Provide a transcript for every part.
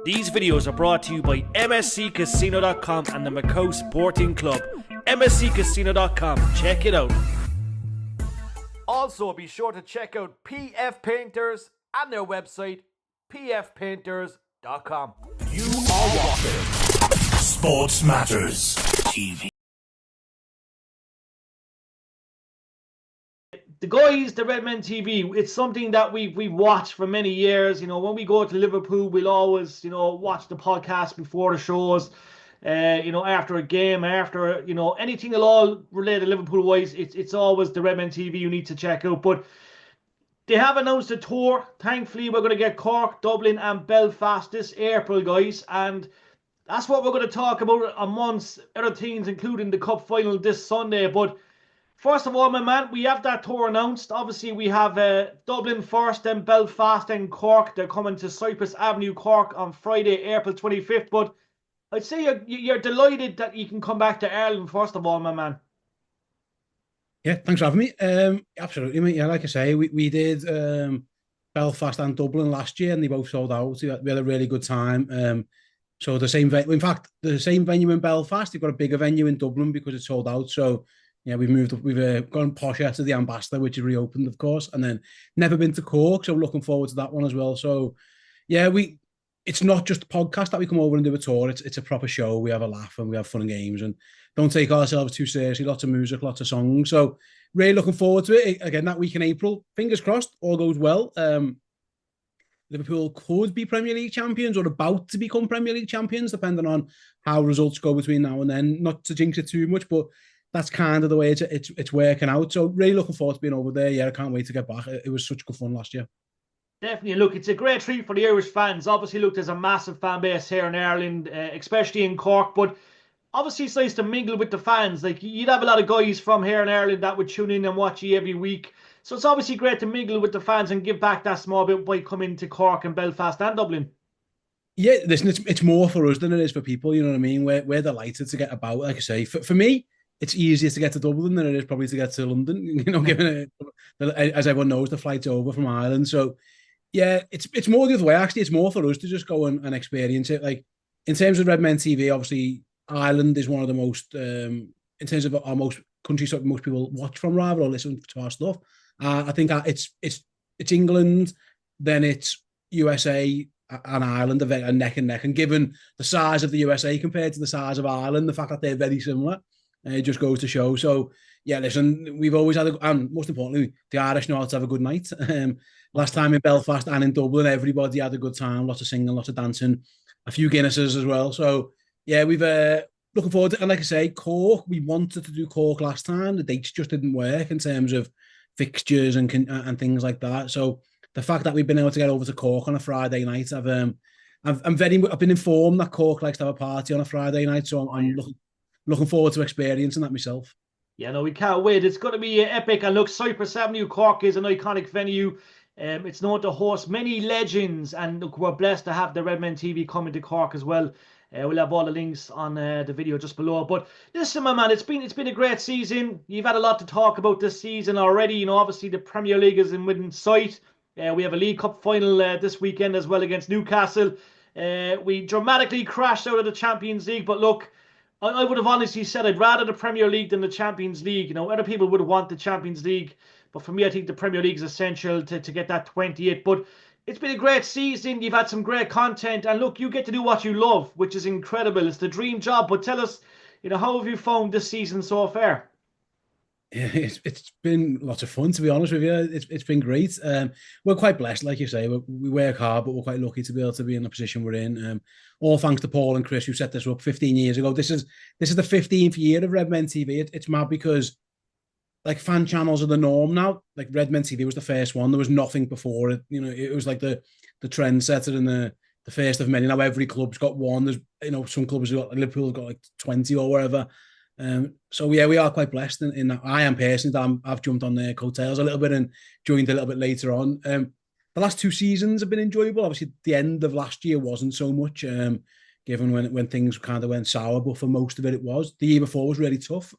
These videos are brought to you by MSCCasino.com and the Macau Sporting Club. MSCCasino.com, check it out. Also, be sure to check out PF Painters and their website, pfpainters.com. You are watching Sports Matters TV. The guys, the Redmen TV, it's something that we've watched for many years. You know, when we go to Liverpool, we'll always, watch the podcast before the shows. After a game, after, anything at all related Liverpool-wise, it's always the Redmen TV you need to check out. But they have announced a tour. Thankfully, we're going to get Cork, Dublin and Belfast this April, guys. And that's what we're going to talk about amongst other things, including the Cup final this Sunday. But first of all, my man, we have that tour announced. Obviously, we have Dublin first, then Belfast, then Cork. They're coming to Cypress Avenue, Cork on Friday, April 25th. But I'd say you're delighted that you can come back to Ireland, first of all, my man. Yeah, thanks for having me. Absolutely, mate. Yeah, like I say, we did Belfast and Dublin last year, and they both sold out. We had a really good time. So the same venue, in fact, the same venue in Belfast, they've got a bigger venue in Dublin because it's sold out. So yeah, we've gone posher to the Ambassador, which is reopened, of course, and then never been to Cork, so looking forward to that one as well. So yeah, it's not just a podcast that we come over and do a tour. It's a proper show. We have a laugh and we have fun and games and don't take ourselves too seriously. Lots of music, lots of songs. So really looking forward to it. Again, that week in April, fingers crossed, all goes well. Liverpool could be Premier League champions or about to become Premier League champions, depending on how results go between now and then. Not to jinx it too much, but that's kind of the way it's working out. So really looking forward to being over there. Yeah, I can't wait to get back. It was such good fun last year. Definitely. Look, it's a great treat for the Irish fans. Obviously, look, there's a massive fan base here in Ireland, especially in Cork. But obviously, it's nice to mingle with the fans. Like, you'd have a lot of guys from here in Ireland that would tune in and watch you every week. So it's obviously great to mingle with the fans and give back that small bit by coming to Cork and Belfast and Dublin. Yeah, listen, it's more for us than it is for people. You know what I mean? We're delighted to get about. Like I say, for me, it's easier to get to Dublin than it is probably to get to London. Given as everyone knows, the flight's over from Ireland. So yeah, it's more the other way. Actually, it's more for us to just go and experience it. Like in terms of Redmen TV, obviously Ireland is one of the most, in terms of our most countries that most people watch from rather or listen to our stuff. I think it's England, then it's USA and Ireland are neck and neck. And given the size of the USA compared to the size of Ireland, the fact that they're very similar, it just goes to show. So yeah, listen, we've always had, and most importantly, the Irish know how to have a good night. Last time in Belfast and in Dublin, everybody had a good time, lots of singing, lots of dancing, a few Guinnesses as well. So yeah, we've looking forward to it. And like I say, Cork, we wanted to do Cork last time. The dates just didn't work in terms of fixtures and things like that. So the fact that we've been able to get over to Cork on a Friday night, I've been informed that Cork likes to have a party on a Friday night, so I'm looking forward to experiencing that myself. Yeah, no, we can't wait. It's going to be epic. And look, Cypress Avenue, Cork is an iconic venue. It's known to host many legends, and look, we're blessed to have the Redmen TV coming to Cork as well. We'll have all the links on the video just below. But listen, my man, it's been a great season. You've had a lot to talk about this season already. Obviously the Premier League is within sight. We have a League Cup final this weekend as well against Newcastle. We dramatically crashed out of the Champions League, but look, I would have honestly said I'd rather the Premier League than the Champions League. Other people would want the Champions League, but for me, I think the Premier League is essential to get that 28th. But it's been a great season. You've had some great content. And look, you get to do what you love, which is incredible. It's the dream job. But tell us, how have you found this season so far? Yeah, it's been lots of fun, to be honest with you. It's been great. We're quite blessed, like you say. We work hard, but we're quite lucky to be able to be in the position we're in. All thanks to Paul and Chris, who set this up 15 years ago. This is the 15th year of Redmen TV. It's mad because like fan channels are the norm now. Like Redmen TV was the first one. There was nothing before it. It was like the trendsetter and the first of many. Now every club's got one. There's some clubs have got, Liverpool have got like 20 or whatever. So yeah, we are quite blessed in that. I am personally, I've jumped on their coattails a little bit and joined a little bit later on. The last two seasons have been enjoyable. Obviously, the end of last year wasn't so much, given when things kind of went sour. But for most of it, it was. The year before was really tough.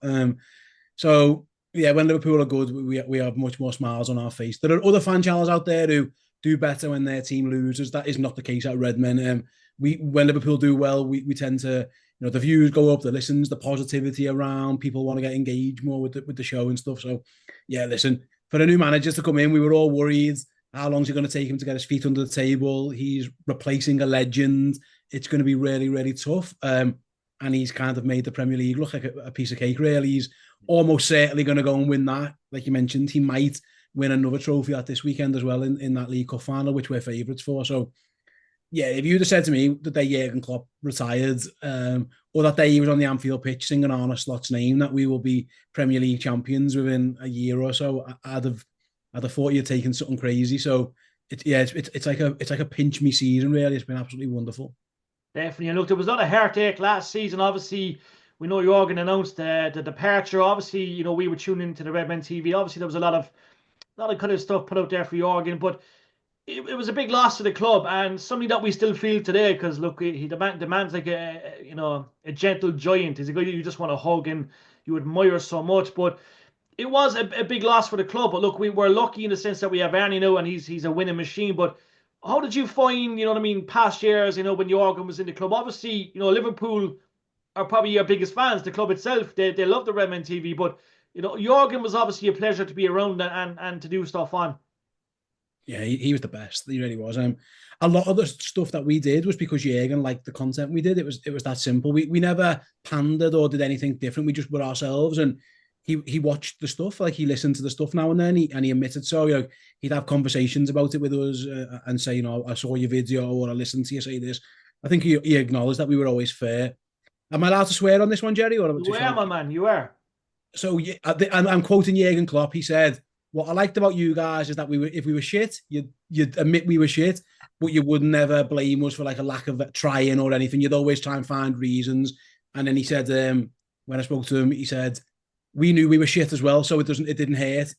So yeah, when Liverpool are good, we have much more smiles on our face. There are other fan channels out there who do better when their team loses. That is not the case at Redmen. When Liverpool do well, we tend to, the views go up, the listens, the positivity around, people want to get engaged more with the show and stuff. So, yeah, listen, for the new managers to come in, we were all worried. How long is it going to take him to get his feet under the table? He's replacing a legend. It's going to be really, really tough. And he's kind of made the Premier League look like a piece of cake, really. He's almost certainly going to go and win that. Like you mentioned, he might win another trophy at this weekend as well in that League Cup final, which we're favourites for. So, yeah, if you'd have said to me the day Jurgen Klopp retired, or that day he was on the Anfield pitch singing Arne Slot's name, that we will be Premier League champions within a year or so, I'd have thought you'd taken something crazy. So it's like a pinch me season, really. It's been absolutely wonderful. Definitely. And look, there was a lot of heartache last season. Obviously, we know Jurgen announced the departure. Obviously, we were tuning into the Redmen TV. Obviously, there was a lot of kind of stuff put out there for Jurgen, but it was a big loss to the club, and something that we still feel today, because look, he demands like a gentle giant. He's a guy you just want to hug and you admire so much. But it was a big loss for the club. But look, we were lucky in the sense that we have Ernie now, and he's a winning machine. But how did you find, past years, when Jurgen was in the club? Obviously, Liverpool are probably your biggest fans. The club itself, they love the Redmen TV. But Jurgen was obviously a pleasure to be around and to do stuff on. Yeah, he was the best. He really was. A lot of the stuff that we did was because Jurgen liked the content we did. It was that simple. We never pandered or did anything different. We just were ourselves, and he watched the stuff. Like, he listened to the stuff now and then, and he admitted so. He'd have conversations about it with us and say, I saw your video, or I listened to you say this. I think he acknowledged that we were always fair. Am I allowed to swear on this one, Jerry? Or you are, my man. You are. So I'm quoting Jurgen Klopp. He said, "What I liked about you guys is that if we were shit, you'd admit we were shit, but you would never blame us for like a lack of trying or anything. You'd always try and find reasons." And then he said, when I spoke to him, he said, "We knew we were shit as well, so it didn't hurt,"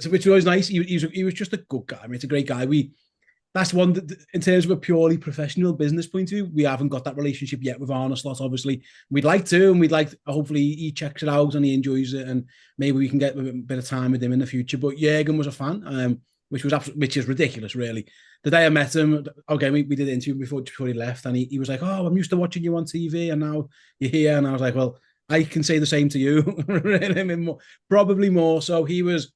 which was nice. He was just a good guy. I mean, it's a great guy. That's one that, in terms of a purely professional business point of view, we haven't got that relationship yet with Arne Slot. Obviously, we'd like to, and hopefully he checks it out and he enjoys it, and maybe we can get a bit of time with him in the future. But Jurgen was a fan, which is ridiculous, really. The day I met him, okay, we did an interview before he left, and he was like, "Oh, I'm used to watching you on TV, and now you're here." And I was like, "Well, I can say the same to you." Probably more. So he was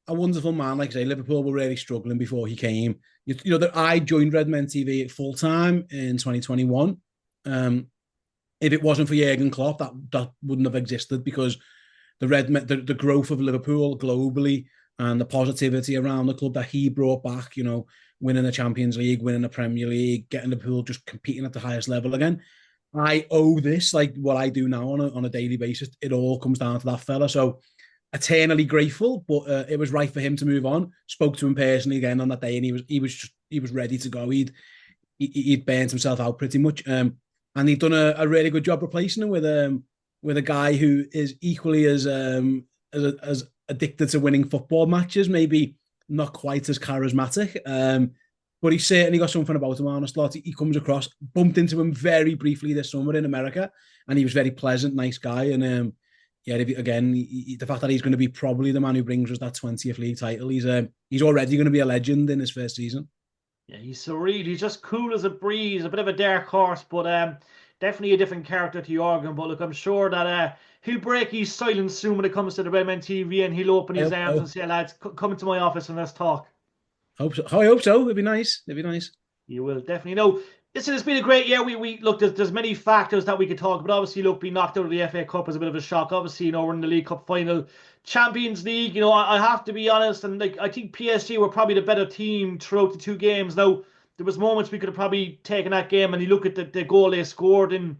a wonderful man. Like I say, Liverpool were really struggling before he came. That I joined Redmen TV full time in 2021. If it wasn't for Jurgen Klopp, that wouldn't have existed, because the growth of Liverpool globally and the positivity around the club that he brought back, winning the Champions League, winning the Premier League, getting Liverpool just competing at the highest level again. I owe this, like what I do now on a daily basis. It all comes down to that fella. So eternally grateful, but it was right for him to move on. Spoke to him personally again on that day, and he was ready to go. He'd burnt himself out pretty much, and he'd done a really good job replacing him with a guy who is equally as addicted to winning football matches, maybe not quite as charismatic, but he certainly got something about him. Arne Slot, he comes across. Bumped into him very briefly this summer in America, and he was very pleasant, nice guy, and the fact that he's going to be probably the man who brings us that 20th league title, he's already going to be a legend in his first season. Yeah, he's surreal. He's just cool as a breeze, a bit of a dark horse, but definitely a different character to Jurgen. But look, I'm sure that he'll break his silence soon when it comes to the Redmen TV, and he'll open his arms and say, "Lads, come into my office and let's talk." I hope so. It'd be nice. You will definitely know. Listen, it's been a great year. We look, there's many factors that we could talk about. Obviously, look, being knocked out of the FA Cup is a bit of a shock. Obviously, we're in the League Cup final. Champions League, I have to be honest, and I think PSG were probably the better team throughout the two games. Now, there was moments we could have probably taken that game, and you look at the goal they scored, and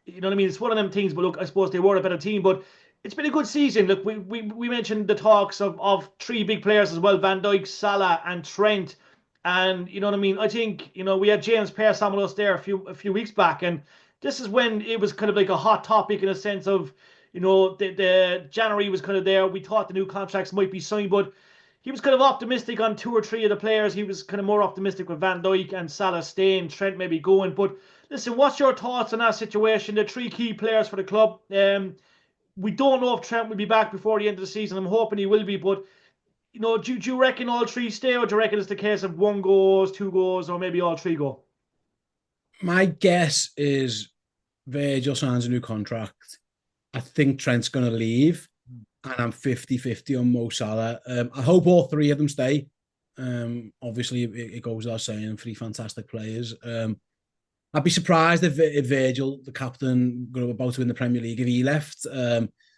it's one of them things. But look, I suppose they were a better team. But it's been a good season. Look, we mentioned the talks of three big players as well: Van Dijk, Salah, and Trent. And I think we had James Pearce on with us there a few weeks back, and this is when it was kind of like a hot topic in a sense of the January was kind of there. We thought the new contracts might be signed, but he was kind of optimistic on two or three of the players. He was kind of more optimistic with Van Dijk and Salah staying, Trent maybe going. But listen, what's your thoughts on that situation? The three key players for the club. We don't know if Trent will be back before the end of the season. I'm hoping he will be, but Do you reckon all three stay, or do you reckon it's the case of one goes, two goes, or maybe all three go? My guess is Virgil signs a new contract. I think Trent's going to leave, and I'm 50-50 on Mo Salah. I hope all three of them stay. Obviously, it goes without saying, three fantastic players. I'd be surprised if Virgil, the captain, about to win the Premier League, if he left.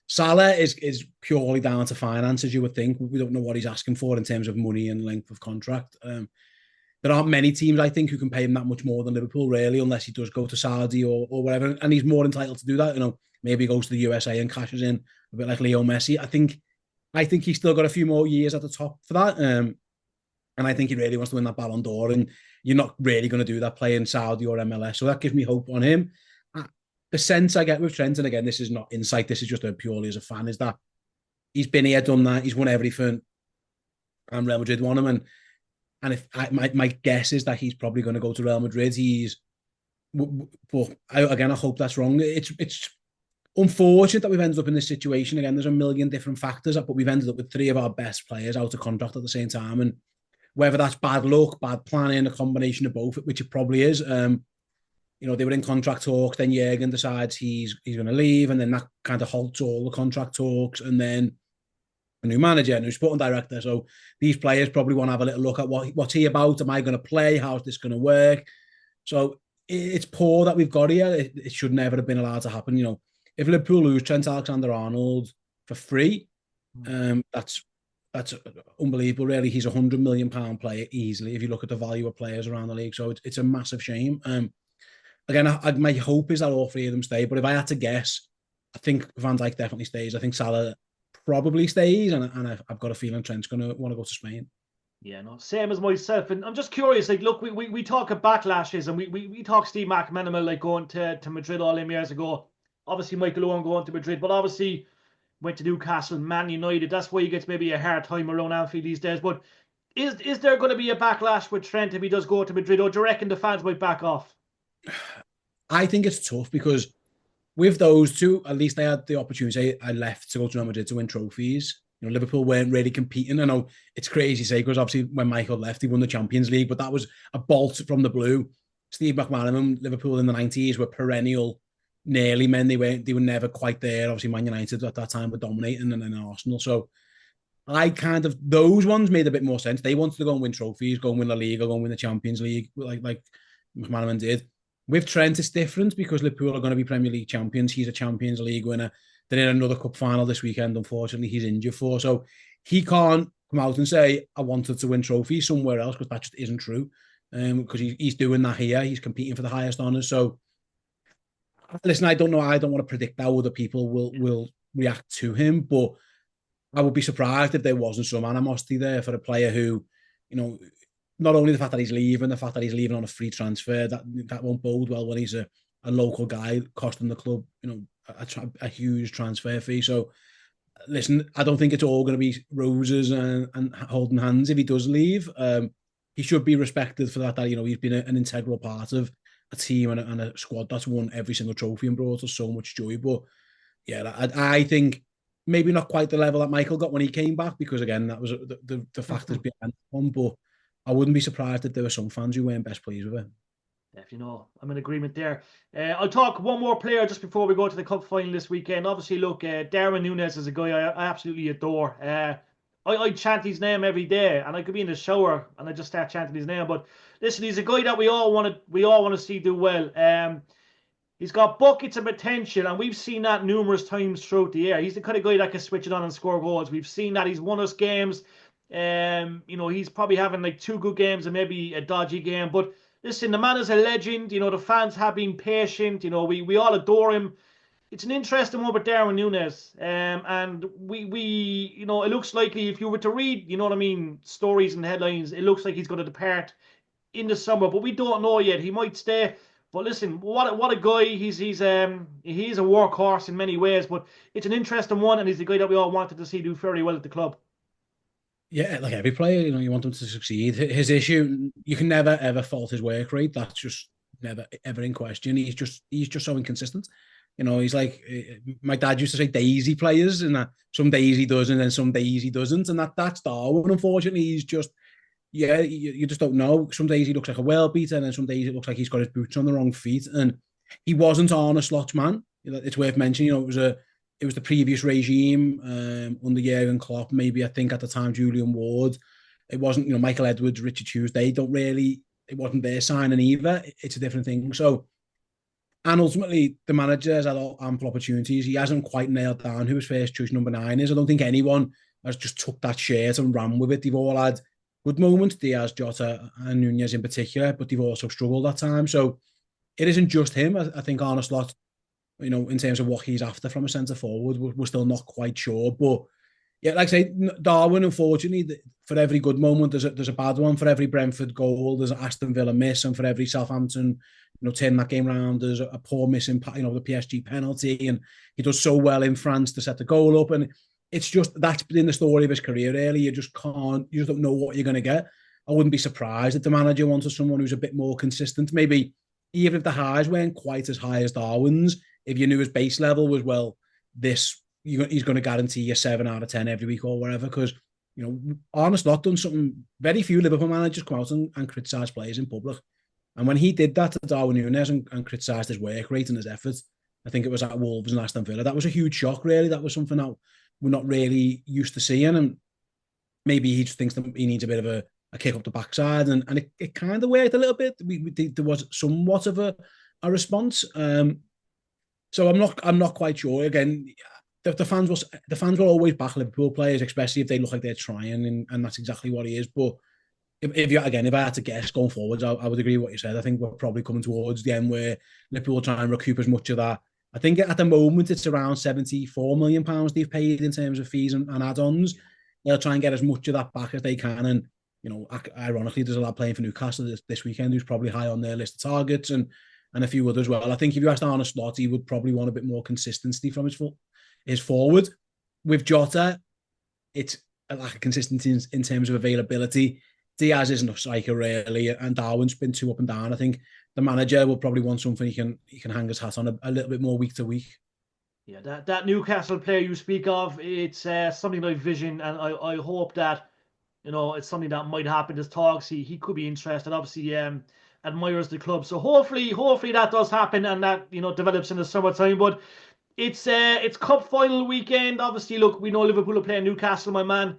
Salah is purely down to finances, you would think. We don't know what he's asking for in terms of money and length of contract. There aren't many teams, I think, who can pay him that much more than Liverpool, really, unless he does go to Saudi or whatever. And he's more entitled to do that. Maybe he goes to the USA and cashes in a bit like Leo Messi. I think he's still got a few more years at the top for that. And I think he really wants to win that Ballon d'Or. And you're not really going to do that playing Saudi or MLS. So that gives me hope on him. The sense I get with Trent, and again, this is not insight, this is just purely as a fan, is that he's been here, done that, he's won everything, and Real Madrid won him. And if my guess is that he's probably going to go to Real Madrid. But I hope that's wrong. It's unfortunate that we've ended up in this situation again. There's a million different factors, but we've ended up with three of our best players out of contract at the same time, and whether that's bad luck, bad planning, a combination of both, which it probably is. They were in contract talks, then Jurgen decides he's going to leave, and then that kind of halts all the contract talks, and then a new manager, a new sporting director. So these players probably want to have a little look at what's he about? Am I going to play? How's this going to work? So it's poor that we've got here. It should never have been allowed to happen. If Liverpool lose Trent Alexander-Arnold for free, that's unbelievable, really. He's £100 million player easily if you look at the value of players around the league. So it's a massive shame. Again, my hope is that all three of them stay. But if I had to guess, I think Van Dijk definitely stays. I think Salah probably stays. And I've got a feeling Trent's going to want to go to Spain. Yeah, no, same as myself. And I'm just curious, look, we talk of backlashes, and we talk Steve McManaman, going to Madrid all them years ago. Obviously, Michael Owen going to Madrid, but obviously went to Newcastle, Man United. That's why he gets maybe a hard time around Anfield these days. But is there going to be a backlash with Trent if he does go to Madrid, or do you reckon the fans might back off? I think it's tough because with those two, at least they had the opportunity. I left to go to Real Madrid to win trophies. Liverpool weren't really competing. I know it's crazy to say, because obviously when Michael left, he won the Champions League, but that was a bolt from the blue. Steve McManaman, Liverpool in the 90s were perennial nearly men. They were never quite there. Obviously Man United at that time were dominating, and then Arsenal. So those ones made a bit more sense. They wanted to go and win trophies, go and win La Liga, go and win the Champions League, like McManaman did. With Trent, it's different because Liverpool are going to be Premier League champions. He's a Champions League winner. They're in another cup final this weekend. Unfortunately, he's injured for. So he can't come out and say, I wanted to win trophies somewhere else, because that just isn't true. Because he's doing that here. He's competing for the highest honours. So, listen, I don't know. I don't want to predict how other people will react to him. But I would be surprised if there wasn't some animosity there for a player who, not only the fact that he's leaving, the fact that he's leaving on a free transfer, that won't bode well when he's a local guy costing the club, a huge transfer fee. So, listen, I don't think it's all going to be roses and holding hands if he does leave. He should be respected for that. He's been an integral part of a team and a squad that's won every single trophy and brought us so much joy. But yeah, I think maybe not quite the level that Michael got when he came back, because again, that was the factors behind one. But I wouldn't be surprised if there were some fans who weren't best pleased with it. I'm in agreement there. I'll talk one more player just before we go to the cup final this weekend. Obviously, look, Darwin Núñez is a guy I absolutely adore. I chant his name every day, and I could be in the shower and I just start chanting his name. But listen, he's a guy that we all want to see do well. He's got buckets of potential, and we've seen that numerous times throughout the year. He's the kind of guy that can switch it on and score goals. We've seen that he's won us games. He's probably having like 2 good games and maybe a dodgy game. But listen, the man is a legend. The fans have been patient. We all adore him. It's an interesting one with Darwin Núñez. And we it looks likely, if you were to read, stories and headlines, it looks like he's going to depart in the summer. But we don't know yet. He might stay. But listen, what a guy. He's a workhorse in many ways. But it's an interesting one, and he's the guy that we all wanted to see do very well at the club. Yeah, like every player, you want him to succeed. His issue, you can never ever fault his work rate. That's just never ever in question. He's just so inconsistent. You know, he's like, my dad used to say daisy players, and that some days he does, and then some days he doesn't. And that's Darwin. Unfortunately, he's just, yeah, you just don't know. Some days he looks like a well beater, and then some days it looks like he's got his boots on the wrong feet. And he wasn't Arne Slot's man. It's worth mentioning. You know, it was the previous regime under Jurgen Klopp. Maybe I think at the time Julian Ward. It wasn't, you know, Michael Edwards, Richard Hughes. They don't really. It wasn't their signing either. It's a different thing. So. And ultimately, the manager has had ample opportunities. He hasn't quite nailed down who his first choice number 9 is. I don't think anyone has just took that shirt and ran with it. They've all had good moments, Diaz, Jota, and Nunez in particular, but they've also struggled at times. So it isn't just him. I think Arne Slot, you know, in terms of what he's after from a centre forward, we're still not quite sure. But yeah, like I say, Darwin, unfortunately, for every good moment, there's a bad one. For every Brentford goal, there's an Aston Villa miss, and for every Southampton, you know, turn that game around, there's a poor missing, you know, the PSG penalty, and he does so well in France to set the goal up, and it's just, that's been the story of his career, really. You just don't know what you're going to get. I wouldn't be surprised if the manager wanted someone who's a bit more consistent, maybe even if the highs weren't quite as high as Darwin's, if you knew his base level was, well, he's going to guarantee you 7 out of 10 every week or wherever, because, you know, Arne Slot done something very few Liverpool managers come out and criticise players in public. And when he did that to Darwin Nunez and criticised his work rate and his effort, I think it was at Wolves and Aston Villa, that was a huge shock, really. That was something that we're not really used to seeing. And maybe he just thinks that he needs a bit of a kick up the backside. And it kind of worked a little bit. There was somewhat of a response. So I'm not quite sure. Again, the fans will always back Liverpool players, especially if they look like they're trying, and that's exactly what he is. But if I had to guess going forwards, I would agree with what you said. I think we're probably coming towards the end where Liverpool will try and recoup as much of that. I think at the moment it's around £74 million they've paid in terms of fees and add-ons. They'll try and get as much of that back as they can. And, you know, ironically, there's a lad playing for Newcastle this weekend who's probably high on their list of targets, and a few others as well. I think if you asked Arne Slot, he would probably want a bit more consistency from his forward. With Jota, it's a lack of consistency in terms of availability. Diaz isn't a striker really, and Darwin's been too up and down. I think the manager will probably want something he can hang his hat on a little bit more week to week. Yeah, that Newcastle player you speak of, it's something like vision, and I hope that, you know, it's something that might happen. There's talks he could be interested. Obviously, admires the club, so hopefully that does happen, and that, you know, develops in the summertime. But it's cup final weekend. Obviously, look, we know Liverpool are playing Newcastle, my man.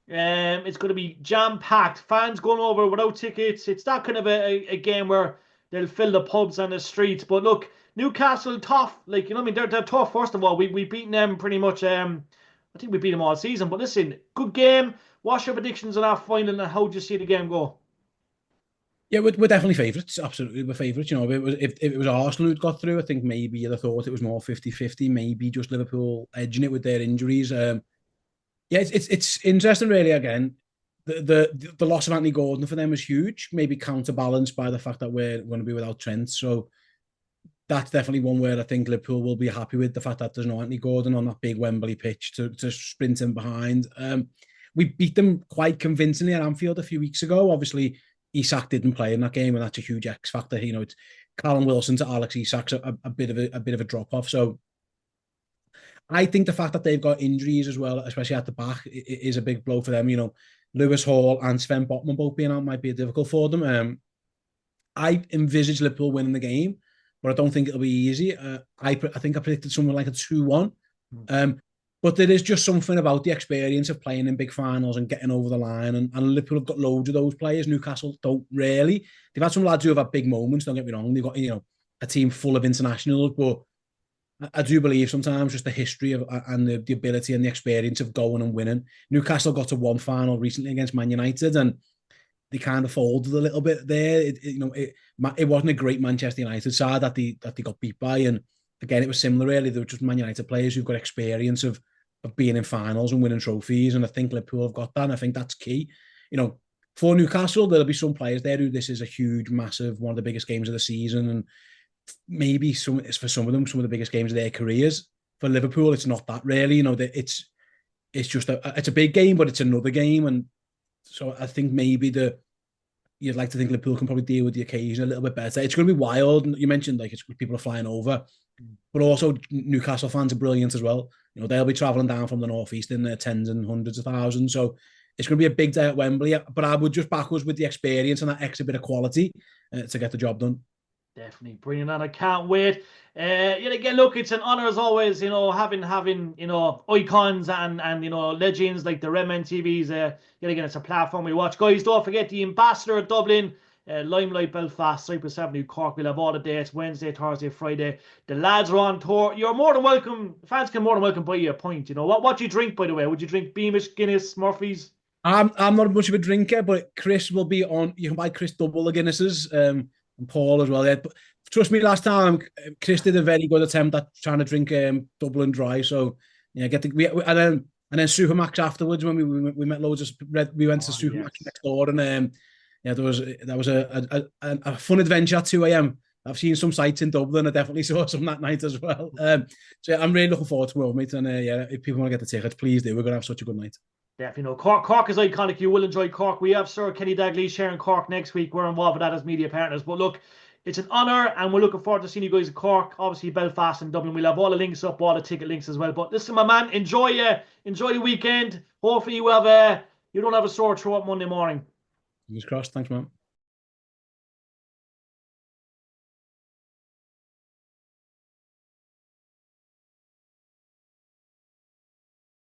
It's going to be jam-packed. Fans going over without tickets. It's that kind of a game where they'll fill the pubs and the streets. But look, Newcastle tough. Like, you know what I mean? They're tough, first of all. We've beaten them pretty much. I think we beat them all season. But listen, good game. What's your predictions on that final, and how do you see the game go? Yeah, we're definitely favourites. Absolutely, we're favourites. You know, if it was Arsenal who'd got through, I think maybe you'd have thought it was more 50-50, maybe just Liverpool edging it with their injuries. Yeah, it's interesting, really. Again, the loss of Anthony Gordon for them was huge, maybe counterbalanced by the fact that we're going to be without Trent. So that's definitely one where I think Liverpool will be happy with, the fact that there's no Anthony Gordon on that big Wembley pitch to sprint in behind. We beat them quite convincingly at Anfield a few weeks ago. Obviously, Isak didn't play in that game, and that's a huge X factor. You know, it's Callum Wilson to Alex Isak's a bit of a drop off. So I think the fact that they've got injuries as well, especially at the back, is a big blow for them. You know, Lewis Hall and Sven Botman both being out might be difficult for them. I envisage Liverpool winning the game, but I don't think it'll be easy. I think I predicted something like a 2-1. But there is just something about the experience of playing in big finals and getting over the line. And Liverpool have got loads of those players. Newcastle don't really. They've had some lads who have had big moments, don't get me wrong. They've got, you know, a team full of internationals. But I do believe sometimes just the history of and the ability and the experience of going and winning. Newcastle got to one final recently against Man United, and they kind of folded a little bit there. It wasn't a great Manchester United side that they got beat by. And again, it was similar, really. They were just Man United players who've got experience of being in finals and winning trophies, and I think Liverpool have got that, and I think that's key. You know, for Newcastle, there'll be some players there who this is a huge, massive, one of the biggest games of the season, and maybe it's for some of them some of the biggest games of their careers. For Liverpool, it's not that really. You know, it's just it's a big game, but it's another game, and so I think maybe you'd like to think Liverpool can probably deal with the occasion a little bit better. It's going to be wild. You mentioned like people are flying over, but also Newcastle fans are brilliant as well. They'll be travelling down from the northeast in their tens and hundreds of thousands. So it's going to be a big day at Wembley. But I would just back us with the experience and that extra bit of quality to get the job done. Definitely brilliant, and I can't wait. Yet again, look, it's an honour as always. Having icons and legends like the Redmen TVs. Yet again, it's a platform we watch. Guys, don't forget the Ambassador of Dublin, Limelight Belfast, Cyprus Avenue, Cork. We'll have all the dates: Wednesday, Thursday, Friday. The lads are on tour. You're more than welcome. Fans can more than welcome buy you a pint. What do you drink, by the way? Would you drink Beamish, Guinness, Murphy's? I'm not much of a drinker, but Chris will be on. You can buy Chris double the Guinnesses. And Paul as well. Yeah. But trust me, last time Chris did a very good attempt at trying to drink Dublin dry. So yeah, and then Supermax afterwards when we met loads of we went to Supermax next door, and that was a fun adventure at 2 a.m. I've seen some sights in Dublin. I definitely saw some that night as well. So I'm really looking forward to it, mate. And if people want to get the tickets, please do. We're going to have such a good night. Definitely. Cork is iconic. You will enjoy Cork. We have Sir Kenny Dagley sharing Cork next week. We're involved with that as media partners. But look, it's an honour, and we're looking forward to seeing you guys at Cork. Obviously, Belfast and Dublin. We'll have all the links up, all the ticket links as well. But listen, my man, enjoy the weekend. Hopefully, you don't have a sore throat Monday morning. Fingers crossed. Thanks, man.